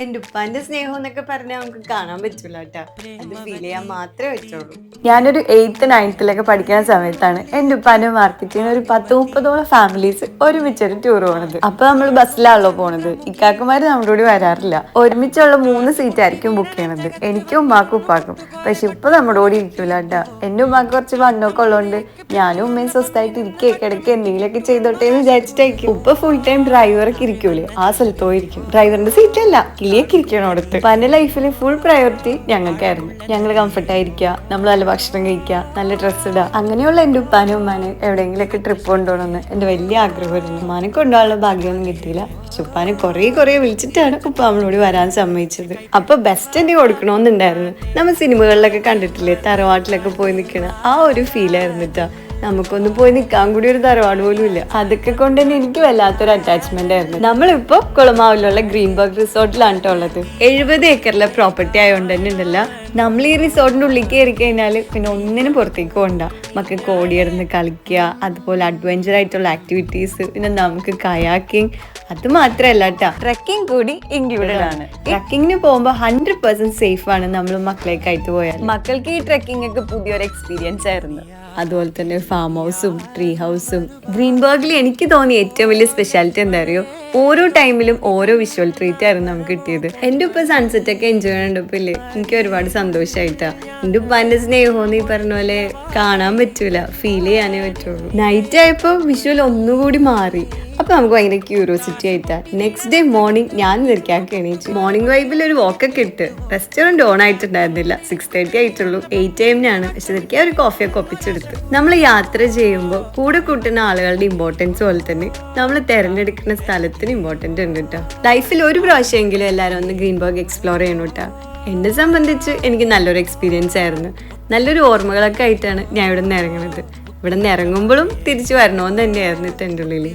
എന്റെ ഉപ്പാന്റെ സ്നേഹം എന്നൊക്കെ പറഞ്ഞാൽ നമുക്ക് കാണാൻ പറ്റൂല കേട്ടാ. അത് ഫീൽ ചെയ്യാൻ മാത്രമേ പറ്റുള്ളൂ. ഞാനൊരു 8th 9th പഠിക്കുന്ന സമയത്താണ് എൻ്റെ ഉപ്പാന്റെ മാർക്കറ്റിന് ഒരു 10-30 ഫാമിലീസ് ഒരുമിച്ചൊരു ടൂർ പോണത്. അപ്പൊ നമ്മൾ ബസ്സിലാണല്ലോ പോണത്. ഇക്കാക്കന്മാര് നമ്മുടെ കൂടി വരാറില്ല. ഒരുമിച്ചുള്ള 3 സീറ്റ് ആയിരിക്കും ബുക്ക് ചെയ്യണത്, എനിക്കും ഉമ്മാക്കും ഉപ്പാക്കും. പക്ഷെ ഉപ്പ നമ്മുടെ കൂടി ഇരിക്കൂല കേട്ടാ. എൻ്റെ ഉമ്മാക്ക് കുറച്ച് വണ്ണമൊക്കെ ഉള്ളതുകൊണ്ട് ഞാനും ഉമ്മയും സ്വസ്ഥമായിട്ട് ഇരിക്കുക, കിടക്കുക, എന്തെങ്കിലുമൊക്കെ ചെയ്തോട്ടെ എന്ന് വിചാരിച്ചിട്ടായിരിക്കും. ഉപ്പ ഫുൾ ടൈം ഡ്രൈവറൊക്കെ ഇരിക്കൂലേ, ആ സ്ഥലത്ത് പോയിരിക്കും. ഡ്രൈവറിന്റെ സീറ്റ് അല്ല, കിളിയൊക്കെ ഇരിക്കണം അടുത്ത്. അപ്പൊ എൻ്റെ ലൈഫിൽ ഫുൾ പ്രയോറിറ്റി ഞങ്ങൾക്കായിരുന്നു. ഞങ്ങൾ കംഫർട്ടായിരിക്കുക, നമ്മൾ നല്ല ഭക്ഷണം കഴിക്കുക, നല്ല ഡ്രസ്സ് ഇടുക. അങ്ങനെയുള്ള എൻ്റെ ഉപ്പാനും ഉമ്മാനെ എവിടെയെങ്കിലൊക്കെ ട്രിപ്പ് കൊണ്ടുപോകണമെന്ന് എൻ്റെ വലിയ ആഗ്രഹമായിരുന്നു. ഉമ്മാനെ കൊണ്ടുപോകാനുള്ള ഭാഗ്യമൊന്നും കിട്ടിയില്ല. പക്ഷെ ഉപ്പാനെ കുറേ വിളിച്ചിട്ടാണ് ഉപ്പ നമ്മളോട് വരാൻ സമ്മതിച്ചത്. അപ്പൊ ബെസ്റ്റ് എന്നെ കൊടുക്കണമെന്നുണ്ടായിരുന്നു. നമ്മൾ സിനിമകളിലൊക്കെ കണ്ടിട്ടില്ലേ, തറവാട്ടിലൊക്കെ പോയി നിൽക്കണ ആ ഒരു ഫീലായിരുന്നു കേട്ടോ. നമുക്കൊന്നും പോയി നിൽക്കാൻ കൂടി ഒരു തറവാട് പോലും ഇല്ല. അതൊക്കെ കൊണ്ട് തന്നെ എനിക്ക് വല്ലാത്തൊരു അറ്റാച്ച്മെന്റ് ആയിരുന്നു. നമ്മളിപ്പോ കുളമാവിലുള്ള ഗ്രീൻബർഗ് റിസോർട്ടിലാണ് ഉള്ളത്. 70 ഏക്കറിലെ പ്രോപ്പർട്ടി ആയതുകൊണ്ട് തന്നെ ഉണ്ടല്ല, നമ്മൾ ഈ റിസോർട്ടിന്റെ ഉള്ളിൽ കയറി കഴിഞ്ഞാൽ പിന്നെ ഒന്നിനും പുറത്തേക്ക് പോകണ്ട. മക്കൾക്ക് ഓടിയിടന്ന് കളിക്കുക, അതുപോലെ അഡ്വഞ്ചർ ആയിട്ടുള്ള ആക്ടിവിറ്റീസ്, പിന്നെ നമുക്ക് കയാക്കിങ്, അത് മാത്രമല്ല കേട്ടോ, ട്രക്കിംഗ് കൂടി ഇൻക്ലൂഡഡ് ആണ്. ട്രക്കിങ്ങിന് പോകുമ്പോൾ 100% സേഫ് ആണ് നമ്മൾ മക്കളേക്ക് ആയിട്ട് പോയാൽ. മക്കൾക്ക് ഈ ട്രക്കിംഗ് ഒക്കെ പുതിയൊരു എക്സ്പീരിയൻസ് ആയിരുന്നു. അതുപോലെ തന്നെ ഫാം ഹൗസും ട്രീ ഹൗസും. ഗ്രീൻബർഗിൽ എനിക്ക് തോന്നിയ ഏറ്റവും വലിയ സ്പെഷ്യാലിറ്റി എന്താ അറിയോ, ഓരോ ടൈമിലും ഓരോ വിഷ്വൽ ട്രീറ്റ് ആയിരുന്നു നമുക്ക് കിട്ടിയത്. എൻ്റെ ഉപ്പ സൺസെറ്റ് ഒക്കെ എൻജോയ് ചെയ്യണുണ്ടപ്പില്ലേ, എനിക്ക് ഒരുപാട് സന്തോഷമായിട്ടാ. എൻ്റെ ഉപ്പാന്റെ സ്നേഹമെന്ന് ഈ പറഞ്ഞ പോലെ കാണാൻ പറ്റൂല, ഫീൽ ചെയ്യാനേ പറ്റുള്ളൂ. നൈറ്റ് ആയപ്പോൾ വിഷ്വൽ ഒന്നുകൂടി മാറി. അപ്പൊ നമുക്ക് ഭയങ്കര ക്യൂരിയോസിറ്റി ആയിട്ടാ. നെക്സ്റ്റ് ഡേ മോർണിംഗ് ഞാൻ നിൽക്കാക്കി എണീച്ചു. മോർണിംഗ് വൈബിൽ ഒരു വാക്കൊക്കെ ഇട്ട്. റെസ്റ്റോറന്റ് ഓൺ ആയിട്ടുണ്ടായിരുന്നില്ല, 6:30 ആയിട്ടുള്ളൂ. 8 AM പക്ഷെ നിൽക്കാൻ ഒരു കോഫിയൊക്കെ ഒപ്പിച്ചെടുത്ത്. നമ്മൾ യാത്ര ചെയ്യുമ്പോൾ കൂടെ കൂട്ടുന്ന ആളുകളുടെ ഇമ്പോർട്ടൻസ് പോലെ തന്നെ നമ്മൾ തിരഞ്ഞെടുക്കുന്ന സ്ഥലത്തിന് ഇമ്പോർട്ടൻ്റ് ഉണ്ട് കേട്ടോ. ലൈഫിൽ ഒരു പ്രാവശ്യമെങ്കിലും എല്ലാവരും ഒന്ന് ഗ്രീൻബർഗ് എക്സ്പ്ലോർ ചെയ്യണം കേട്ടോ. എന്നെ സംബന്ധിച്ച് എനിക്ക് നല്ലൊരു എക്സ്പീരിയൻസ് ആയിരുന്നു. നല്ലൊരു ഓർമ്മകളൊക്കെ ആയിട്ടാണ് ഞാൻ ഇവിടെ നിന്ന് ഇറങ്ങുന്നത്. ഇവിടെ നിന്ന് ഇറങ്ങുമ്പോഴും തിരിച്ചു വരണമെന്ന് തന്നെയായിരുന്നു എൻ്റെ ഉള്ളിൽ.